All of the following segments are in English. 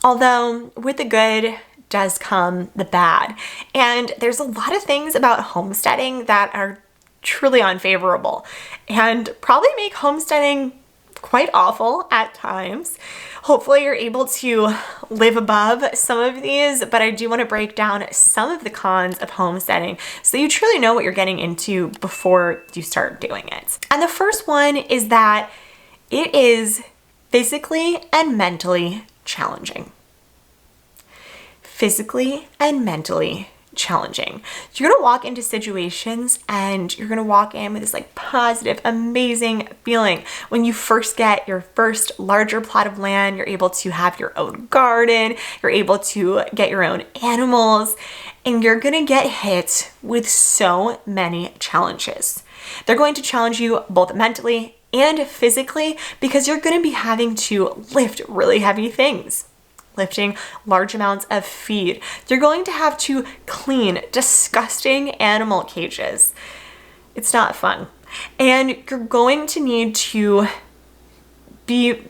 Although with the good does come the bad. And there's a lot of things about homesteading that are truly unfavorable and probably make homesteading quite awful at times. Hopefully you're able to live above some of these, but I do want to break down some of the cons of homesteading so you truly know what you're getting into before you start doing it. And the first one is that it is physically and mentally challenging. Physically and mentally challenging. You're gonna walk into situations and you're gonna walk in with this like positive, amazing feeling. When you first get your first larger plot of land, you're able to have your own garden, you're able to get your own animals, and you're gonna get hit with so many challenges. They're going to challenge you both mentally and physically because you're gonna be having to lift really heavy things. Lifting large amounts of feed. You're going to have to clean disgusting animal cages. It's not fun. And you're going to need to be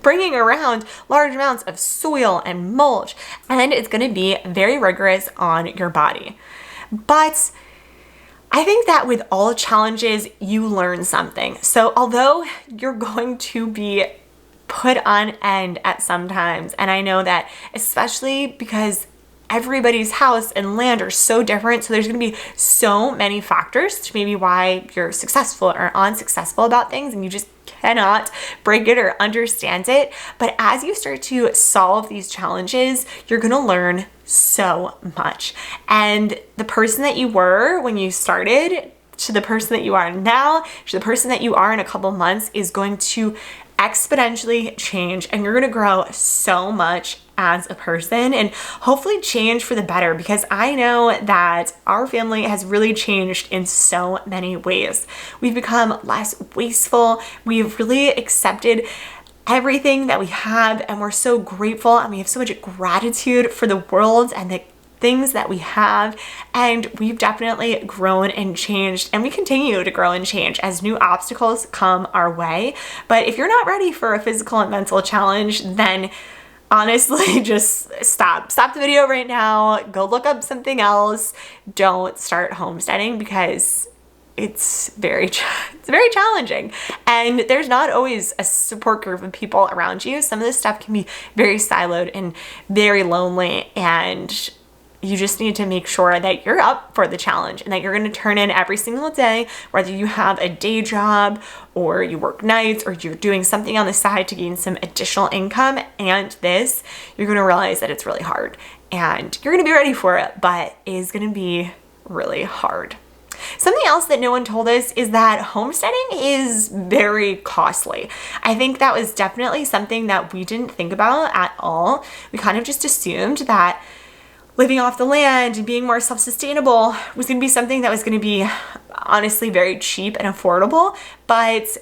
bringing around large amounts of soil and mulch, and it's going to be very rigorous on your body. But I think that with all challenges, you learn something. So although you're going to be put on end at some times. And I know that especially because everybody's house and land are so different. So there's going to be so many factors to maybe why you're successful or unsuccessful about things and you just cannot break it or understand it. But as you start to solve these challenges, you're going to learn so much. And the person that you were when you started to the person that you are now, to the person that you are in a couple months is going to exponentially change, and you're going to grow so much as a person and hopefully change for the better, because I know that our family has really changed in so many ways. We've become less wasteful. We've really accepted everything that we have, and we're so grateful, and we have so much gratitude for the world and the things that we have, and we've definitely grown and changed, and we continue to grow and change as new obstacles come our way. But if you're not ready for a physical and mental challenge, then honestly just stop the video right now, go look up something else. Don't start homesteading because it's very challenging, and there's not always a support group of people around you. Some of this stuff can be very siloed and very lonely, and you just need to make sure that you're up for the challenge and that you're going to turn in every single day, whether you have a day job or you work nights or you're doing something on the side to gain some additional income. And this, you're going to realize that it's really hard and you're going to be ready for it, but it is going to be really hard. Something else that no one told us is that homesteading is very costly. I think that was definitely something that we didn't think about at all. We kind of just assumed that living off the land and being more self-sustainable was going to be something that was going to be honestly very cheap and affordable, but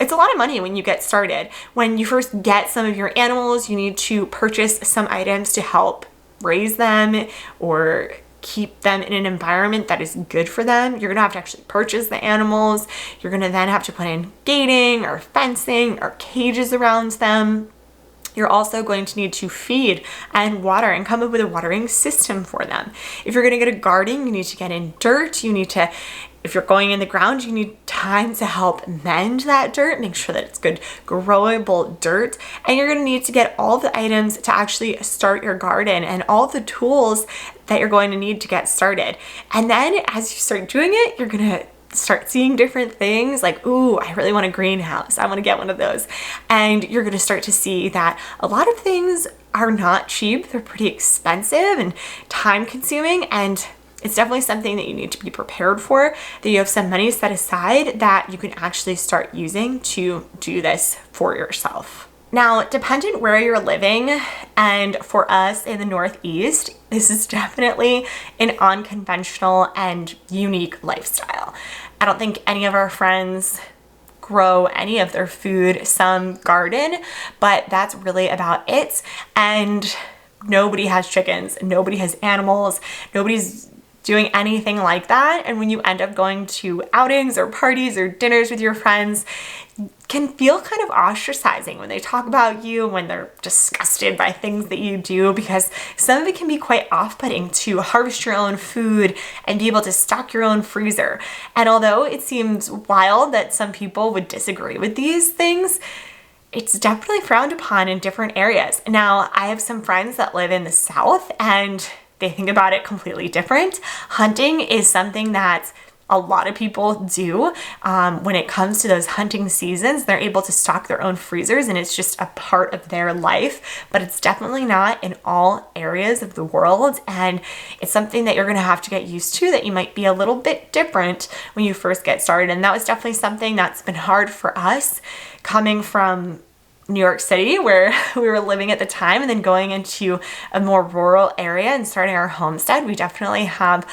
it's a lot of money when you get started. When you first get some of your animals, you need to purchase some items to help raise them or keep them in an environment that is good for them. You're gonna have to actually purchase the animals. You're gonna then have to put in gating or fencing or cages around them. You're also going to need to feed and water and come up with a watering system for them. If you're going to get a garden, you need to get in dirt. You need to, if you're going in the ground, you need time to help mend that dirt, make sure that it's good, growable dirt. And you're going to need to get all the items to actually start your garden and all the tools that you're going to need to get started. And then as you start doing it, you're going to start seeing different things like, ooh, I really want a greenhouse. I want to get one of those. And you're going to start to see that a lot of things are not cheap. They're pretty expensive and time consuming. And it's definitely something that you need to be prepared for, that you have some money set aside that you can actually start using to do this for yourself. Now, dependent where you're living, and for us in the Northeast, this is definitely an unconventional and unique lifestyle. I don't think any of our friends grow any of their food, some garden, but that's really about it. And nobody has chickens, nobody has animals, nobody's doing anything like that. And when you end up going to outings or parties or dinners with your friends, can feel kind of ostracizing when they talk about you, when they're disgusted by things that you do, because some of it can be quite off-putting to harvest your own food and be able to stock your own freezer. And although it seems wild that some people would disagree with these things, it's definitely frowned upon in different areas. Now, I have some friends that live in the South and they think about it completely different. Hunting is something that a lot of people do. When it comes to those hunting seasons, they're able to stock their own freezers and it's just a part of their life, but it's definitely not in all areas of the world. And it's something that you're gonna have to get used to, that you might be a little bit different when you first get started. And that was definitely something that's been hard for us coming from New York City, where we were living at the time, and then going into a more rural area and starting our homestead. We definitely have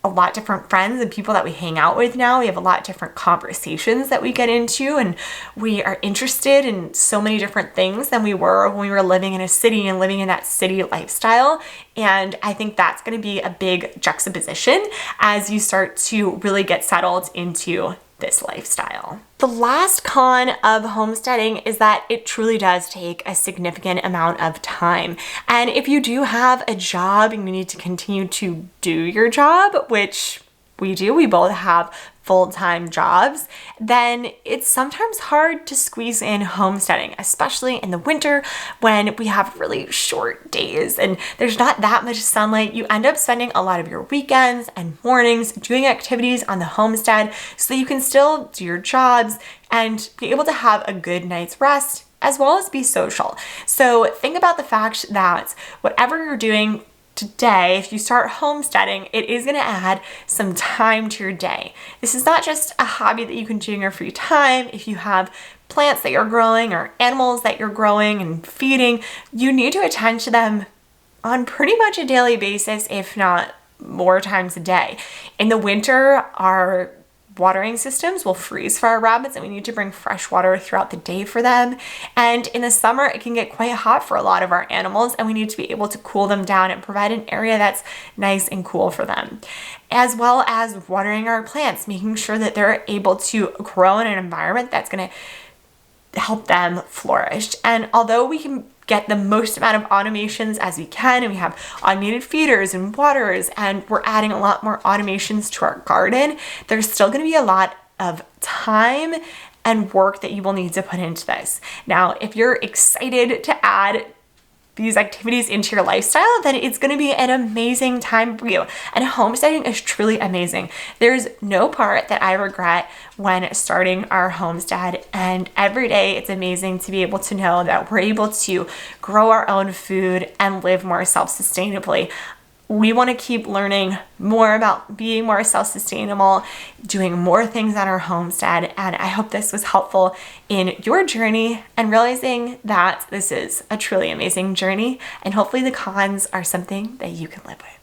a lot different friends and people that we hang out with now. We have a lot different conversations that we get into, and we are interested in so many different things than we were when we were living in a city and living in that city lifestyle. And I think that's going to be a big juxtaposition as you start to really get settled into this lifestyle. The last con of homesteading is that it truly does take a significant amount of time. And if you do have a job and you need to continue to do your job, which we do, we both have full-time jobs, then it's sometimes hard to squeeze in homesteading, especially in the winter when we have really short days and there's not that much sunlight. You end up spending a lot of your weekends and mornings doing activities on the homestead so that you can still do your jobs and be able to have a good night's rest as well as be social. So think about the fact that whatever you're doing today, if you start homesteading, it is going to add some time to your day. This is not just a hobby that you can do in your free time. If you have plants that you're growing or animals that you're growing and feeding, you need to attend to them on pretty much a daily basis, if not more times a day. In the winter, our watering systems will freeze for our rabbits and we need to bring fresh water throughout the day for them. And in the summer, it can get quite hot for a lot of our animals and we need to be able to cool them down and provide an area that's nice and cool for them. As well as watering our plants, making sure that they're able to grow in an environment that's going to help them flourish. And although we can get the most amount of automations as we can, and we have automated feeders and waterers, and we're adding a lot more automations to our garden, there's still going to be a lot of time and work that you will need to put into this. Now, if you're excited to add these activities into your lifestyle, then it's going to be an amazing time for you. And homesteading is truly amazing. There's no part that I regret when starting our homestead, and every day it's amazing to be able to know that we're able to grow our own food and live more self-sustainably. We want to keep learning more about being more self-sustainable, doing more things on our homestead, and I hope this was helpful in your journey and realizing that this is a truly amazing journey, and hopefully the cons are something that you can live with.